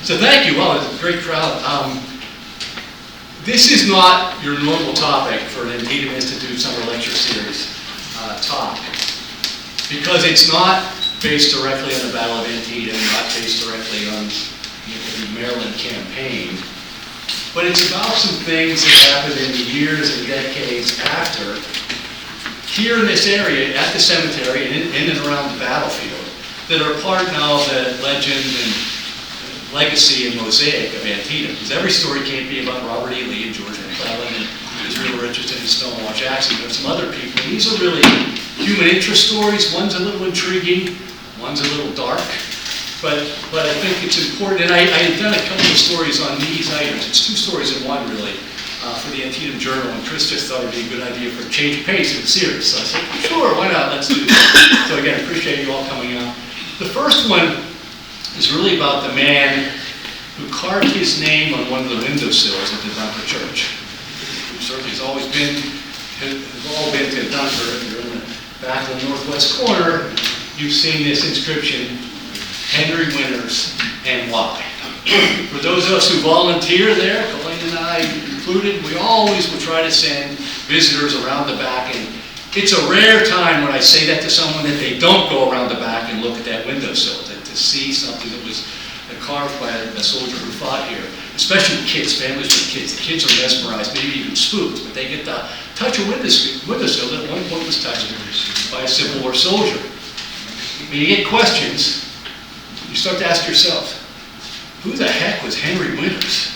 So thank you. Wow, it's a great crowd. This is not your normal topic for an Antietam Institute Summer Lecture Series talk, because it's not based directly on the Battle of Antietam, not based directly on the Maryland campaign, but it's about some things that happened in the years and decades after, here in this area, at the cemetery, and in and around the battlefield, that are part now of the legend and legacy and mosaic of Antietam. Because every story can't be about Robert E. Lee and George McMillan and Israel Richardson and Stonewall Jackson. There's some other people. These are really human interest stories. One's a little intriguing, one's a little dark. But I think it's important, and I had done a couple of stories on these items. It's two stories in one, really, for the Antietam Journal, and Chris just thought it'd be a good idea for a change of pace in the series. So I said, sure, why not? Let's do that. So again, appreciate you all coming out. The first one is really about the man who carved his name on one of the windowsills of the Dunker Church. Certainly has always been, has all been to Dunker. If you're in the back of the northwest corner, you've seen this inscription, Henry Winters, and why. For those of us who volunteer there, Colleen and I included, we always will try to send visitors around the back, and it's a rare time when I say that to someone that they don't go around the back and look at that windowsill, to see something that was carved by a soldier who fought here, especially kids, families with kids. The kids are mesmerized, maybe even spooked, but they get to touch a windowsill that at one point was touched by a Civil War soldier. When you get questions, you start to ask yourself, who the heck was Henry Winters?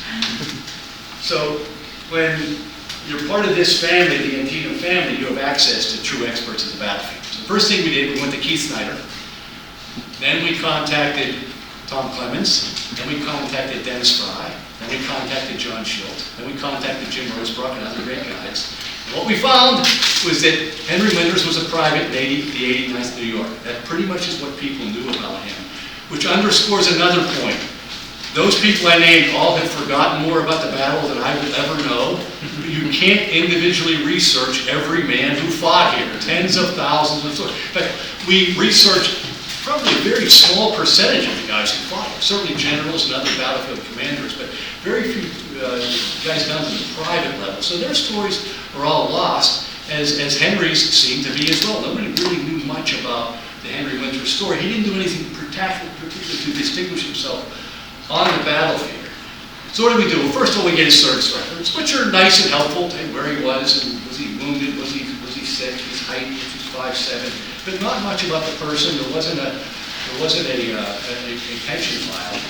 So when you're part of this family, the Antietam family, you have access to true experts at the battlefield. So the first thing we did, we went to Keith Snyder. Then we contacted Tom Clemens. Then we contacted Dennis Fry. Then we contacted John Schilt. Then we contacted Jim Rosebrook and other great guys. And what we found was that Henry Winters was a private in the 89th New York. That pretty much is what people knew about him, which underscores another point. Those people I named all have forgotten more about the battle than I will ever know. You can't individually research every man who fought here, tens of thousands of soldiers. In fact, we researched probably a very small percentage of the guys who fought here, certainly generals and other battlefield commanders, but very few guys down to the private level. So their stories are all lost, as Henry's seemed to be as well. Nobody really knew much about the Henry Winters story. He didn't do anything particular to distinguish himself on the battlefield. So what do we do? Well, first of all, we get his service records, which are nice and helpful, where he was, and was he wounded, was he sick, his height, was he 5'7", but not much about the person. There wasn't a pension file.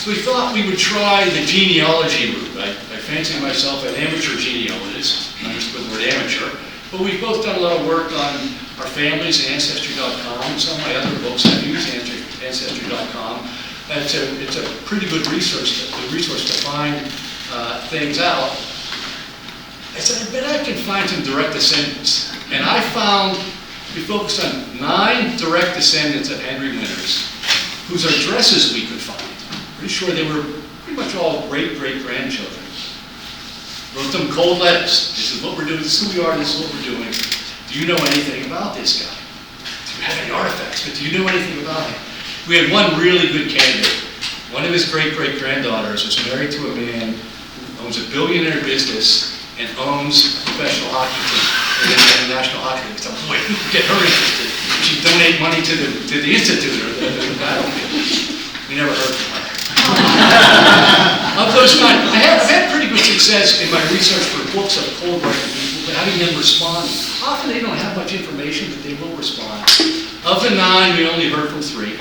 So we thought we would try the genealogy route. I fancy myself an amateur genealogist, understood the word amateur, but we've both done a lot of work on our families, Ancestry.com, and some of my other books. I've used Ancestry.com. It's a pretty good resource to find things out. I said, I bet I can find some direct descendants. And I found, we focused on 9 direct descendants of Henry Winters, whose addresses we could find. Pretty sure they were pretty much all great-great-grandchildren. Wrote them cold letters. This is what we're doing, this is who we are, this is what we're doing. Do you know anything about this guy? Do you have any artifacts, but do you know anything about him? We had one really good candidate. One of his great-great-granddaughters was married to a man who owns a billionaire business and owns a professional hockey team, and the National Hockey League. So, boy, who could get her interested? She'd donate money to the Institute or the battlefield. We never heard from her. Of those 9, I've had pretty good success in my research for books of cold writing people, having them respond. Often they don't have much information, but they will respond. Of the 9, we only heard from 3.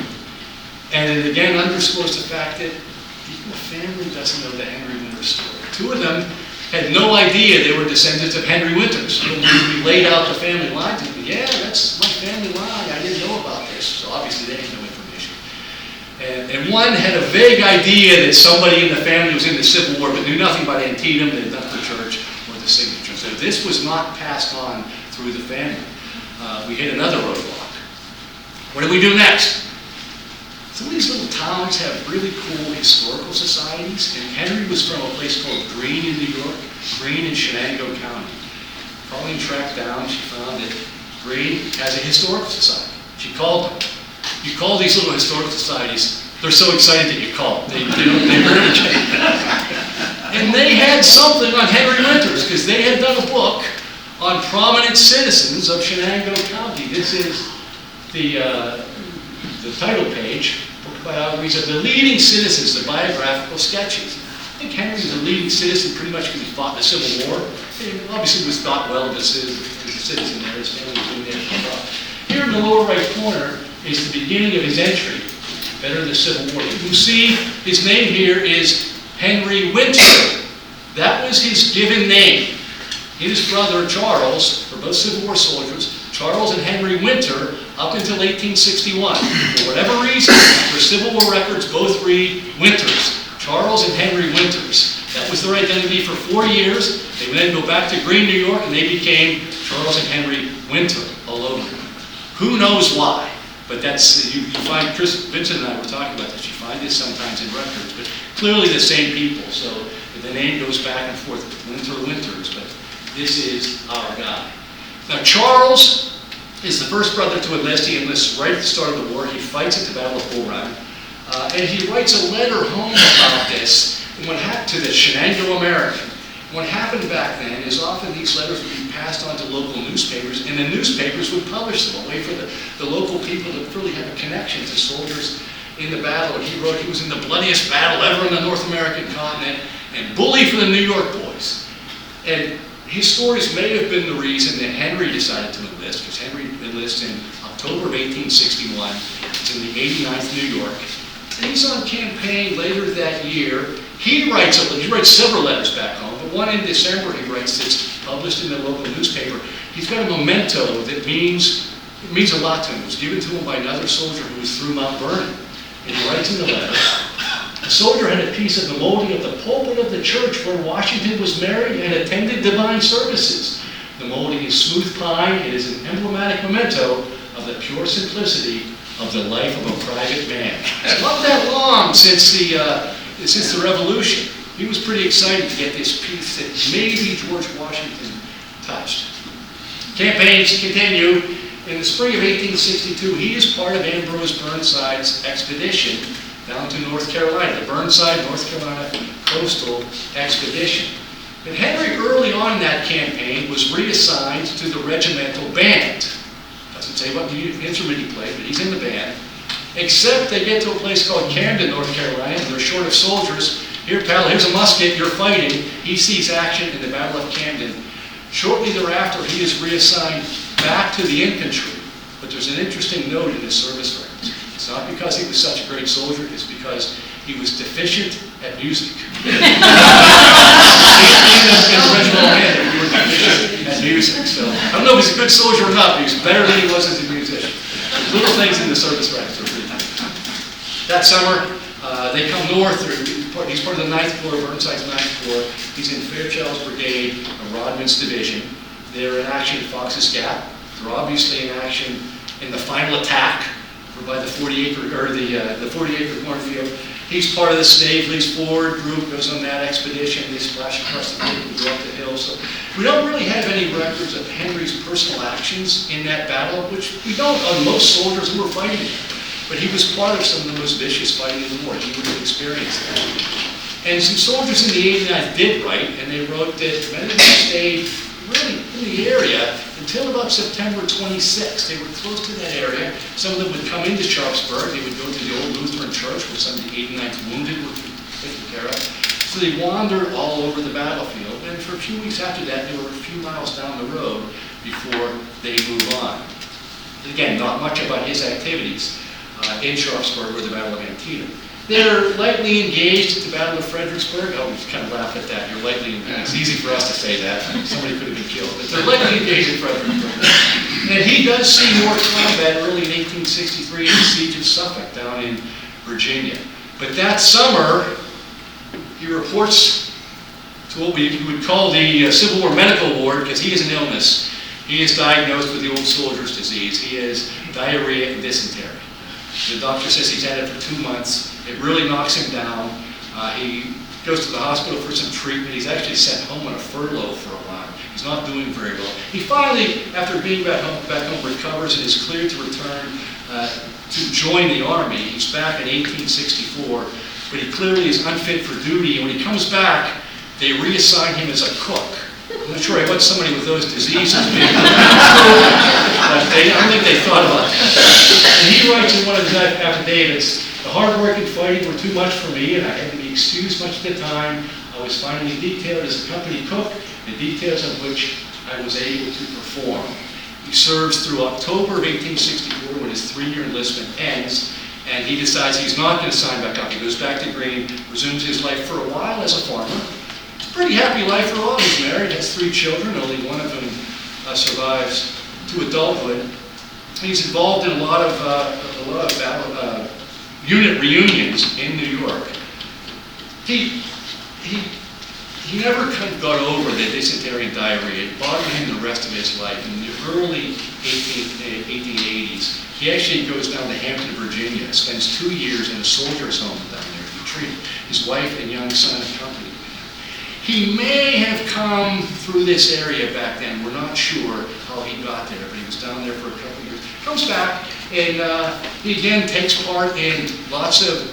And it again underscores the fact that the family doesn't know the Henry Winters story. 2 of them had no idea they were descendants of Henry Winters. When we laid out the family line to me, yeah, that's my family line. I didn't know about this. So obviously they had no information. And one had a vague idea that somebody in the family was in the Civil War, but knew nothing about Antietam, the Dunker Church, or the signature. So this was not passed on through the family. We hit another roadblock. What do we do next? Some of these little towns have really cool historical societies, and Henry was from a place called Greene in New York, Greene in Shenango County. Colleen tracked down, she found that Greene has a historical society. She called them. You call these little historical societies They're so excited that you call. They really and they had something on Henry Winters, because they had done a book on prominent citizens of Shenango County. This is the title page, book biographies of the leading citizens, the biographical sketches. I think Henry was a leading citizen pretty much because he fought in the Civil War. He obviously was thought well of as a citizen there. His family was doing there for a while. Here in the lower right corner is the beginning of his entry, better than the Civil War. You can see his name here is Henry Winter. That was his given name. His brother Charles, for both Civil War soldiers, Charles and Henry Winter, up until 1861. For whatever reason, for Civil War records, both read Winters. Charles and Henry Winters. That was their identity for 4 years. They would then go back to Greene, New York, and they became Charles and Henry Winter alone. Who knows why? But that's, you find, Vincent and I were talking about this, you find this sometimes in records, but clearly the same people. So the name goes back and forth, Winters, but this is our guy. Now Charles is the first brother to enlist. He enlists right at the start of the war. He fights at the Battle of Bull Run. And he writes a letter home about this, and what happened to the Shenango American. What happened back then is often these letters would be passed on to local newspapers, and the newspapers would publish them, a way for the local people to really have a connection to soldiers in the battle. And he wrote he was in the bloodiest battle ever in the North American continent, and bully for the New York boys. And his stories may have been the reason that Henry decided to enlist, because Henry enlists in October of 1861. It's in the 89th New York. And he's on campaign later that year. He writes several letters back home, but one in December he writes that's published in the local newspaper. He's got a memento that means a lot to him. It was given to him by another soldier who was through Mount Vernon. And he writes in the letter, the soldier had a piece of the molding of the pulpit of the church where Washington was married and attended divine services. The molding is smooth pine. It is an emblematic memento of the pure simplicity of the life of a private man. It's not that long since the Revolution. He was pretty excited to get this piece that maybe George Washington touched. Campaigns continue. In the spring of 1862, he is part of Ambrose Burnside's expedition down to North Carolina, the Burnside, North Carolina Coastal Expedition. And Henry, early on in that campaign, was reassigned to the regimental band. Doesn't say what instrument he played, but he's in the band. Except they get to a place called Camden, North Carolina, and they're short of soldiers. Here, pal, here's a musket, you're fighting. He sees action in the Battle of Camden. Shortly thereafter, he is reassigned back to the infantry. But there's an interesting note in his service records. It's not because he was such a great soldier, it's because he was deficient at music. in the regimental band, he was deficient at music. So I don't know if he's a good soldier or not, but he's better than he was as a musician. There's little things in the service records are pretty good. That summer, they come north. He's part of the 9th Corps, Burnside's 9th Corps. He's in Fairchild's Brigade, Rodman's division. They're in action at Fox's Gap. They're obviously in action in the final attack by the 40-acre cornfield. He's part of the Snavely's Ford group, goes on that expedition. They splash across the lake and go up the hill. So we don't really have any records of Henry's personal actions in that battle, which we don't on most soldiers who were fighting him. But he was part of some of the most vicious fighting in the war. He would have experienced that. And some soldiers in the 89th did write, and they wrote that many of them stayed really in the area until about September 26th. They were close to that area. Some of them would come into Sharpsburg. They would go to the old Lutheran church where some of the 89th wounded were taken care of. So they wandered all over the battlefield. And for a few weeks after that, they were a few miles down the road before they move on. Again, not much about his activities in Sharpsburg or the Battle of Antietam. They're lightly engaged at the Battle of Fredericksburg. Oh, we kind of laugh at that. You're lightly engaged. It's easy for us to say that. Somebody could have been killed. But they're lightly engaged at Fredericksburg. And he does see more combat early in 1863 in the Siege of Suffolk down in Virginia. But that summer, he reports to what we would call the Civil War medical ward, because he has an illness. He is diagnosed with the old soldier's disease. He has diarrhea and dysentery. The doctor says he's had it for 2 months. It really knocks him down. He goes to the hospital for some treatment. He's actually sent home on a furlough for a while. He's not doing very well. He finally, after being back home, recovers and is cleared to return to join the army. He's back in 1864, but he clearly is unfit for duty. And when he comes back, they reassign him as a cook. I'm not sure I want somebody with those diseases. But I don't think they thought about that. And he writes in one of his affidavits, "The hard work and fighting were too much for me, and I had to be excused much of the time. I was finally detailed as a company cook, the details of which I was able to perform." He serves through October of 1864 when his 3-year enlistment ends, and he decides he's not going to sign back up. He goes back to Green, resumes his life for a while as a farmer. It's a pretty happy life for all. He's married, has 3 children, only one of whom survives to adulthood. He's involved in a lot of unit reunions in New York. He never got over the dysentery and diarrhea. It bothered him the rest of his life. In the early 1880s, he actually goes down to Hampton, Virginia, spends 2 years in a soldier's home down there to be treated. His wife and young son accompanied him. He may have come through this area back then. We're not sure how he got there, but he was down there for a couple of years. Comes back, and he again takes part in lots of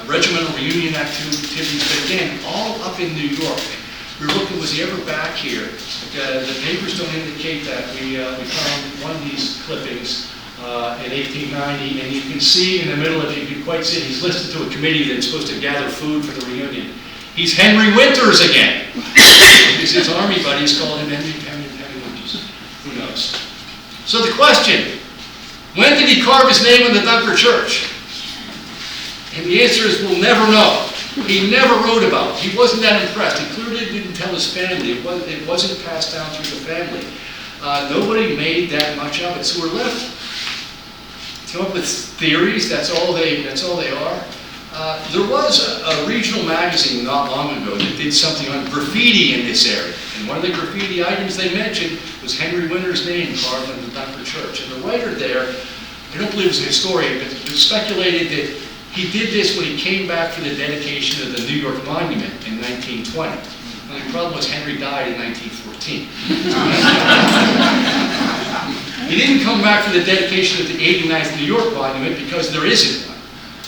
regimental reunion activities, but again, all up in New York. We were looking, was he ever back here? The papers don't indicate that. We found one of these clippings in 1890, and you can see in the middle, if you can quite see it, he's listed to a committee that's supposed to gather food for the reunion. He's Henry Winters again. His army buddies call him Henry Winters. Who knows? So the question, when did he carve his name on the Dunker Church? And the answer is, we'll never know. He never wrote about it. He wasn't that impressed. He clearly didn't tell his family. It wasn't passed down through the family. Nobody made that much of it. So we're left to come up with theories. That's all they are. There was a regional magazine not long ago that did something on graffiti in this area. And one of the graffiti items they mentioned was Henry Winters' name carved on the Dunker Church. And the writer there, I don't believe it was a historian, but speculated that he did this when he came back for the dedication of the New York Monument in 1920. Well, the problem was Henry died in 1914. He didn't come back for the dedication of the 89th New York Monument because there isn't one.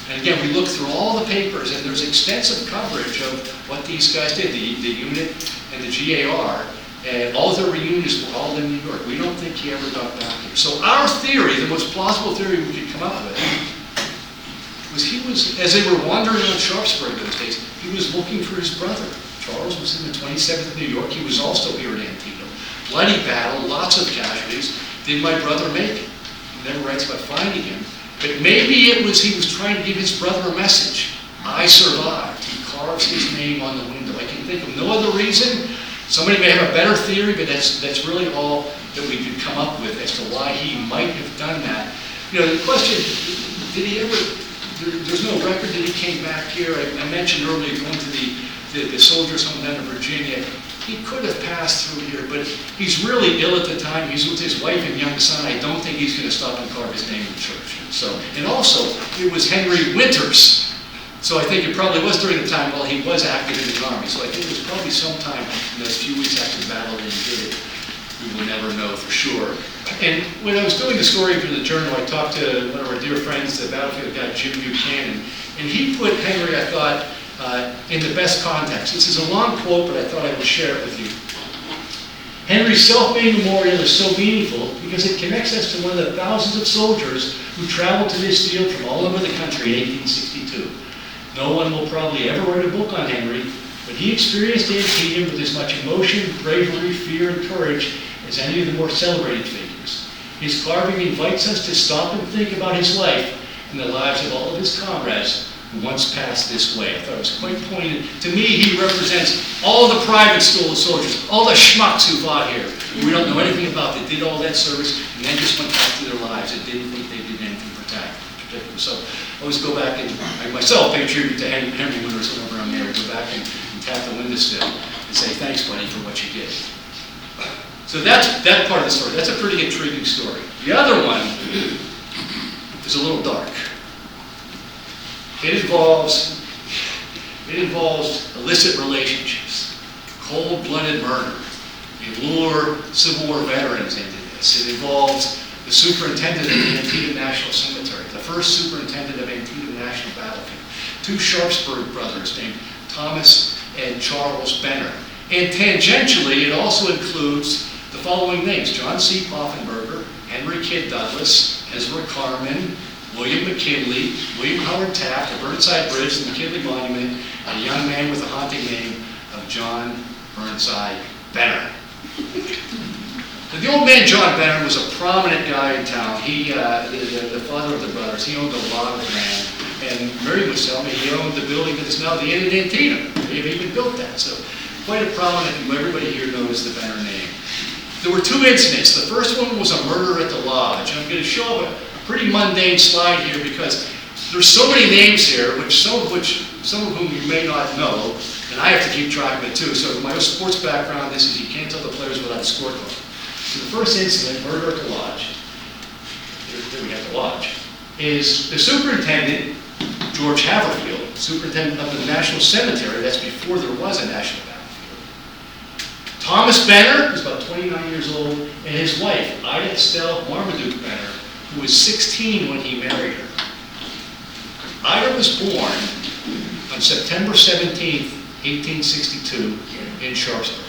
And again, we looked through all the papers, and there's extensive coverage of what these guys did, the unit and the GAR, and all their reunions were all in New York. We don't think he ever got back here. So our theory, the most plausible theory we could come up with, was he was, as they were wandering on Sharpsburg those days, he was looking for his brother. Charles was in the 27th of New York. He was also here in Antietam. Bloody battle, lots of casualties. Did my brother make it? He never writes about finding him. But maybe it was he was trying to give his brother a message. I survived. He carves his name on the window. I can think of no other reason. Somebody may have a better theory, but that's really all that we could come up with as to why he might have done that. You know, the question, did he ever... There's no record that he came back here. I mentioned earlier going to the soldiers' home down in Virginia. He could have passed through here, but he's really ill at the time. He's with his wife and young son. I don't think he's going to stop and carve his name in the church. So, and also, it was Henry Winters. So I think it probably was during the time while he was active in the army. So I think it was probably sometime in those few weeks after the battle that he did it. We will never know for sure. And when I was doing the story for the journal, I talked to one of our dear friends, the battlefield guy, Jim Buchanan, and he put Henry, I thought, in the best context. This is a long quote, but I thought I would share it with you. Henry's self-made memorial is so meaningful because it connects us to one of the thousands of soldiers who traveled to this field from all over the country in 1862. No one will probably ever write a book on Henry, but he experienced Antietam with as much emotion, bravery, fear, and courage as any of the more celebrated figures. His carving invites us to stop and think about his life and the lives of all of his comrades who once passed this way. I thought it was quite poignant. To me, he represents all the private soldiers, all the schmucks who fought here. We don't know anything about that, did all that service, and then just went back to their lives and didn't think they did anything for protect them. So I always go back and I myself pay tribute to Henry Winters whenever I'm there. Go back and tap the windowsill and say, thanks, buddy, for what you did. So that's that part of the story. That's a pretty intriguing story. The other one is a little dark. It involves illicit relationships, cold-blooded murder, lure Civil War veterans into this. It involved the superintendent of the Antietam National Cemetery, the first superintendent of Antietam National Battlefield, two Sharpsburg brothers named Thomas and Charles Benner. And tangentially, it also includes the following names: John C. Poffenberger, Henry Kidd Douglas, Ezra Carman, William McKinley, William Howard Taft, the Burnside Bridge, the McKinley Monument, and a young man with the haunting name of John Burnside Benner. The old man, John Benner, was a prominent guy in town. He, the father of the brothers, he owned a lot of land. And Mary was telling me he owned the building that is now the Inn in Antietam. They even built that. So quite a prominent, everybody here knows the Benner name. There were two incidents. The first one was a murder at the lodge. I'm going to show a pretty mundane slide here because there's so many names here, some of whom you may not know, and I have to keep track of it too. So my sports background, this is, you can't tell the players without a scorecard. So the first incident, murder at the lodge, here we have the lodge, is the superintendent, George Haverfield, superintendent of the National Cemetery. That's before there was a National Battlefield. Thomas Benner, who's about 29 years old, and his wife, Ida Estelle Marmaduke Benner, who was 16 when he married her. Ida was born on September 17th, 1862, in Sharpsburg.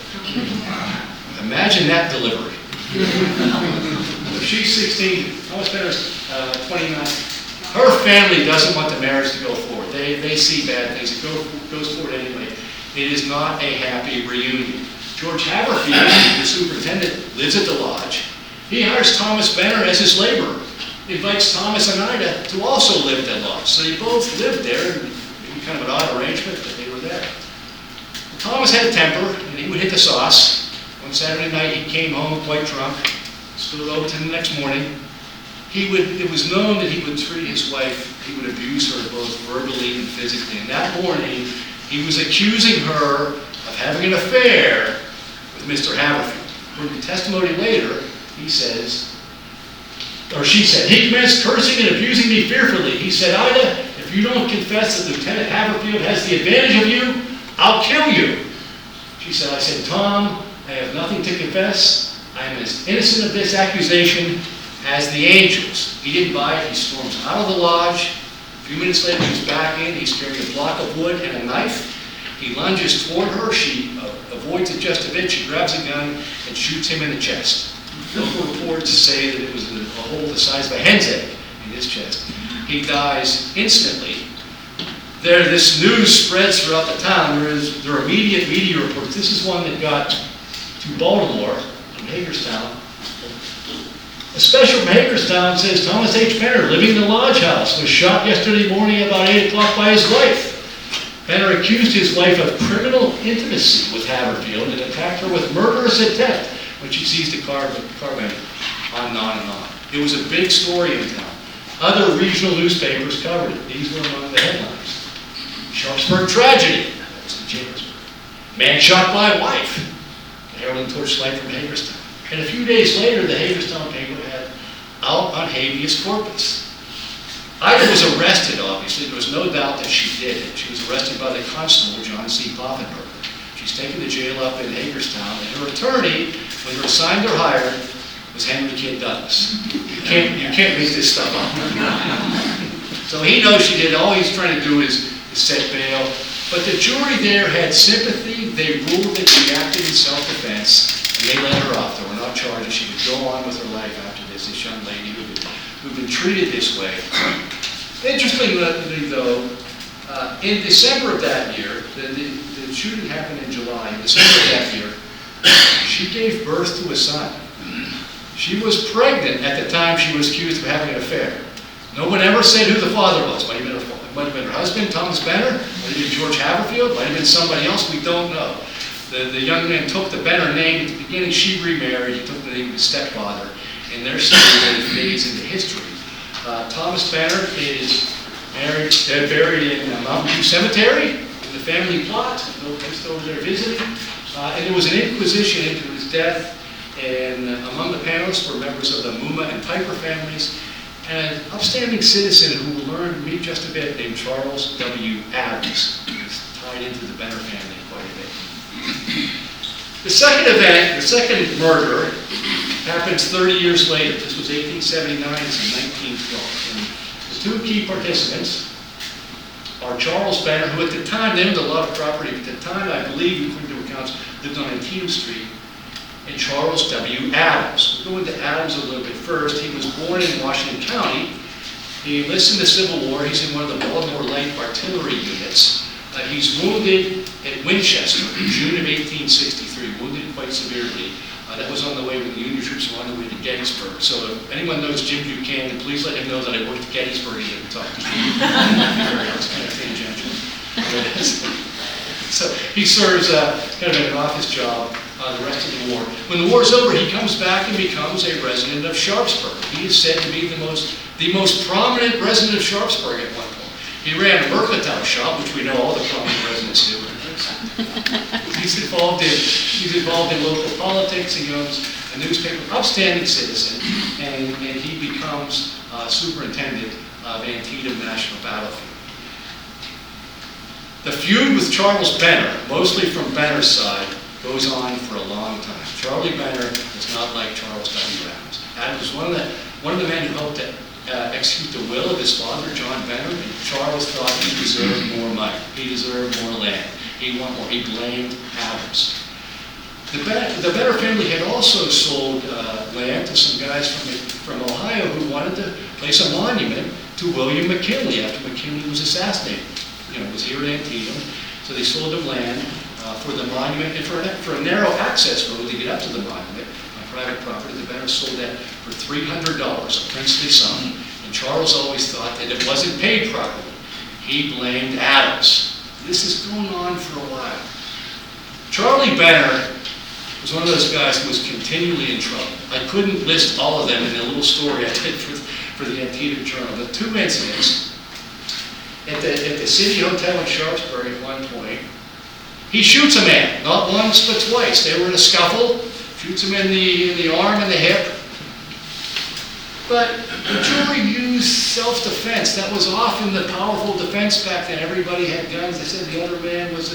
Imagine that delivery. If she's 16, Thomas Benner's 29. Her family doesn't want the marriage to go forward. They see bad things. It goes forward anyway. It is not a happy reunion. George Haverfield, the superintendent, lives at the lodge. He hires Thomas Benner as his laborer. He invites Thomas and Ida to also live at that lodge. So they both lived there, and it was kind of an odd arrangement, but they were there. Thomas had a temper, and he would hit the sauce. One Saturday night, he came home quite drunk, stood over to the next morning. It was known that he would treat his wife, he would abuse her both verbally and physically. And that morning, he was accusing her of having an affair with Mr. Haverfield. In testimony later, he says, or she said, he commenced cursing and abusing me fearfully. He said, Ida, if you don't confess that Lieutenant Haverfield has the advantage of you, I'll kill you. She said, I said, Tom, I have nothing to confess. I am as innocent of this accusation as the angels. He didn't buy it. He storms out of the lodge. A few minutes later, he's back in. He's carrying a block of wood and a knife. He lunges toward her. She avoids it just a bit. She grabs a gun and shoots him in the chest. Local reports say that it was a hole the size of a hen's egg in his chest. He dies instantly. This news spreads throughout the town. There are immediate media reports. This is one that got to Baltimore, from Hagerstown. A special from Hagerstown says Thomas H. Benner, living in the lodge house, was shot yesterday morning about 8 o'clock by his wife. Benner accused his wife of criminal intimacy with Haverfield and attacked her with murderous intent when she seized a carbine, on and on and on. It was a big story in town. Other regional newspapers covered it. These were among the headlines. Sharpsburg tragedy. That was in Chambersburg. Man shot by wife. The Herald and Torchlight from Hagerstown. And a few days later, the Hagerstown paper had out on habeas corpus. Ida was arrested, obviously. There was no doubt that she did it. She was arrested by the constable, John C. Poffenberger. She's taken to jail up in Hagerstown, and her attorney, when her assigned or hired, was Henry Kidd Douglas. You can't make this stuff up. So he knows she did. All he's trying to do is set bail. But the jury there had sympathy. They ruled that she acted in self-defense, and they let her off. There were not charges. She would go on with her life after this young lady who'd been treated this way. Interestingly, though, in December of that year, the shooting happened in July. In December of that year, she gave birth to a son. She was pregnant at the time she was accused of having an affair. No one ever said who the father was. Might have been her husband, Thomas Benner. Might have been George Haverfield. Might have been somebody else. We don't know. The young man took the Benner name. At the beginning, she remarried. He took the name of his stepfather. And their story really fades into history. Thomas Benner is buried in Mountain View Cemetery in the family plot. No place over there visiting. And there was an inquisition into his death. And among the panelists were members of the Muma and Piper families, and an upstanding citizen who will learn to meet just a bit named Charles W. Adams, who is tied into the Benner family quite a bit. The second event, the second murder, happens 30 years later. This was 1879, this is 1912. And the two key participants are Charles Benner, who at the time, they owned a lot of property. At the time, I believe, according to accounts, lived on Antietam Street, and Charles W. Adams. We'll go into Adams a little bit first. He was born in Washington County. He enlisted in the Civil War. He's in one of the Baltimore Light Artillery units. He's wounded at Winchester in June of 1863, wounded quite severely. That was on the way when the Union troops were on the way to Gettysburg. So if anyone knows Jim Buchanan, please let him know that I worked at Gettysburg and talk to him. It's kind of tangential. So he serves kind of an office job the rest of the war. When the war's over, he comes back and becomes a resident of Sharpsburg. He is said to be the most prominent resident of Sharpsburg at one point. He ran a mercantile shop, which we know all the prominent residents do. He's involved in local politics. He owns a newspaper, upstanding citizen, and he becomes superintendent of Antietam National Battlefield. The feud with Charles Benner, mostly from Benner's side, goes on for a long time. Charlie Benner is not like Charles W. Adams. Adams was one of the men who helped to execute the will of his father, John Benner, and Charles thought he deserved more money. He deserved more land. He wanted more. He blamed Adams. The Benner family had also sold land to some guys from Ohio who wanted to place a monument to William McKinley after McKinley was assassinated. It was here in Antietam. So they sold him land for the monument and for a narrow access road to get up to the monument on private property. The Benners sold that for $300, a princely sum. And Charles always thought that it wasn't paid properly. He blamed Adams. This is going on for a while. Charlie Benner was one of those guys who was continually in trouble. I couldn't list all of them in the little story I did for the Antietam Journal. The two incidents at the City Hotel in Sharpsburg at one point, he shoots a man, not once but twice. They were in a scuffle, shoots him in the arm and the hip. But the jury used self-defense. That was often the powerful defense back then. Everybody had guns. They said the other man was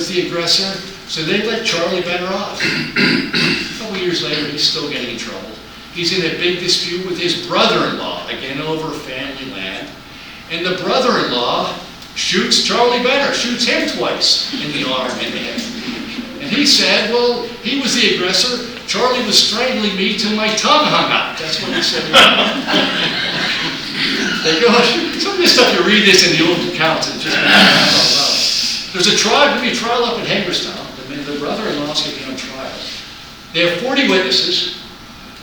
the aggressor. So they let Charlie Benner off. A couple years later, he's still getting in trouble. He's in a big dispute with his brother-in-law, again over family land. And the brother-in-law shoots Charlie Benner, shoots him twice in the arm and the head. And he said, well, he was the aggressor. Charlie was strangling me till my tongue hung out. That's what he said. Some of this stuff, you read this in the old accounts, and it just there's a trial, going to be a trial up in Hagerstown. The brother-in-law's going to be on trial. They have 40 witnesses,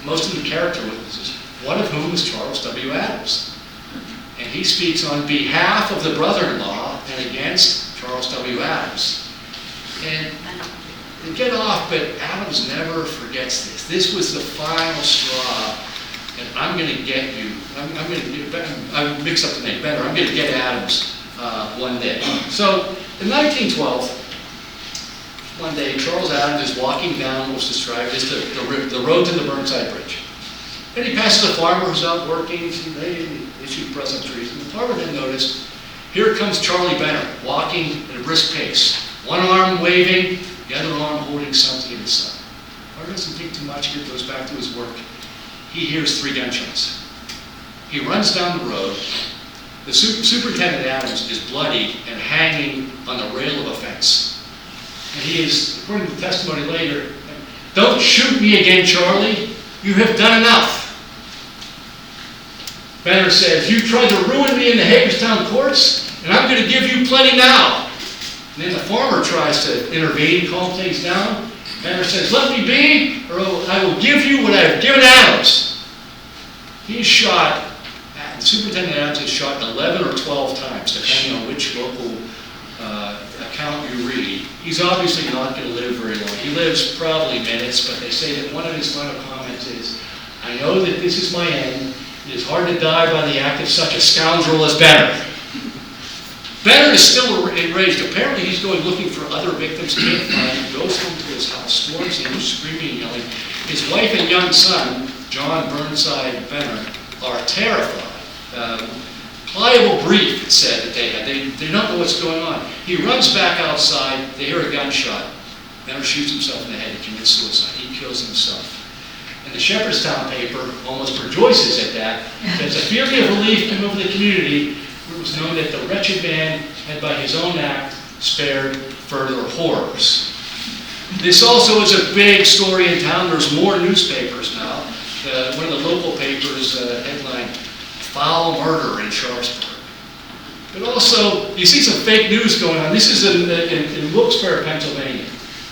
most of them character witnesses, one of whom is Charles W. Adams. And he speaks on behalf of the brother-in-law and against Charles W. Adams. And they get off, but Adams never forgets this. This was the final straw, and I'm going to get you. I mix up the name better. I'm going to get Adams one day. So in 1912, one day Charles Adams is walking down what's described as the road to the Burnside Bridge. And he passes a farmer who's out working. They shoot pleasantries. And the farmer then noticed, here comes Charlie Benner walking at a brisk pace. One arm waving, the other arm holding something in his sun. Farmer doesn't think too much of it, goes back to his work. He hears 3 gunshots. He runs down the road. The Superintendent Adams is bloody and hanging on the rail of a fence. And he is, according to the testimony later, don't shoot me again, Charlie. You have done enough. Benner says, you tried to ruin me in the Hagerstown courts, and I'm going to give you plenty now. And then the farmer tries to intervene, calm things down. Benner says, let me be, or I will give you what I have given Adams. He's shot, the Superintendent Adams is shot 11 or 12 times, depending on which local account you read. He's obviously not going to live very long. He lives probably minutes, but they say that one of his final comments is, I know that this is my end. It is hard to die by the act of such a scoundrel as Benner. Benner is still enraged. Apparently he's going looking for other victims, can't find him, goes home to his house, storms in, screaming and yelling. His wife and young son, John Burnside Benner, are terrified. Pliable brief, it said that they had. They don't know what's going on. He runs back outside. They hear a gunshot. never shoots himself in the head, he commits suicide, he kills himself. And the Shepherdstown paper almost rejoices at that, says a feeling of relief came over the community. It was known that the wretched man had by his own act spared further horrors. This also is a big story in town. There's more newspapers now. One of the local papers headline, "Foul Murder in Sharpsburg." But also, you see some fake news going on. This is in Wilkes-Barre, Pennsylvania.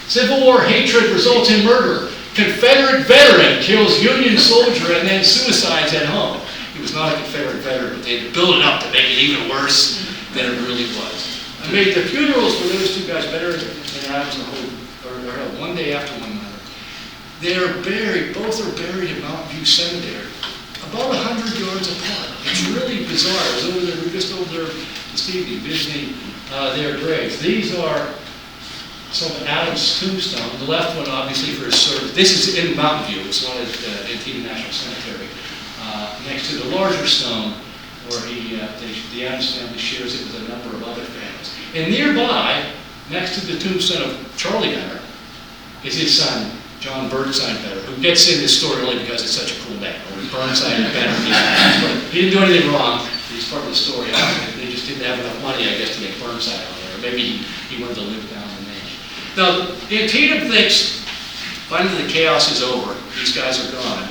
Civil War hatred results in murder. Confederate veteran kills Union soldier and then suicides at home. He was not a Confederate veteran, but they had to build it up to make it even worse than it really was. I made the funerals for those two guys better than I was held one day after one another. They are buried, both are buried in Mountain View Cemetery, about 100 yards apart. It's really bizarre. I was over there, we were just over there this evening visiting their graves. These are some of Adam's tombstone. The left one, obviously, for his service. This is in Mountain View. It's not at Antietam National Cemetery. Next to the larger stone, where the Adams family shares it with a number of other families. And nearby, next to the tombstone of Charlie Benner, is his son, John Burnside Benner, who gets in this story only because it's such a cool name. Burnside Benner. He didn't do anything wrong. He's part of the story. They just didn't have enough money, I guess, to make Burnside on there. Or maybe he wanted to live down the name. Now, Antietam thinks finally the chaos is over. These guys are gone.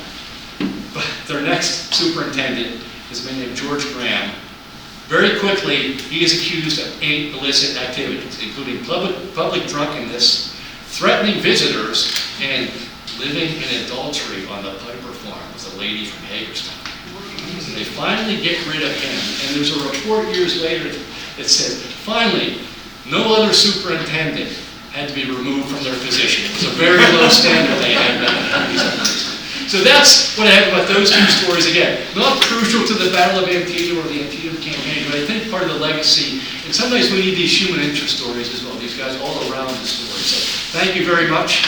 But their next superintendent is a man named George Graham. Very quickly, he is accused of 8 illicit activities, including public drunkenness, threatening visitors, and living in adultery on the Piper Farm with a lady from Hagerstown. So they finally get rid of him, and there's a report years later that says, finally, no other superintendent had to be removed from their position. It was a very low standard they had. So that's what I have about those two stories. Again, not crucial to the Battle of Antietam or the Antietam campaign, but I think part of the legacy, and sometimes we need these human interest stories as well, these guys all around the story. So thank you very much.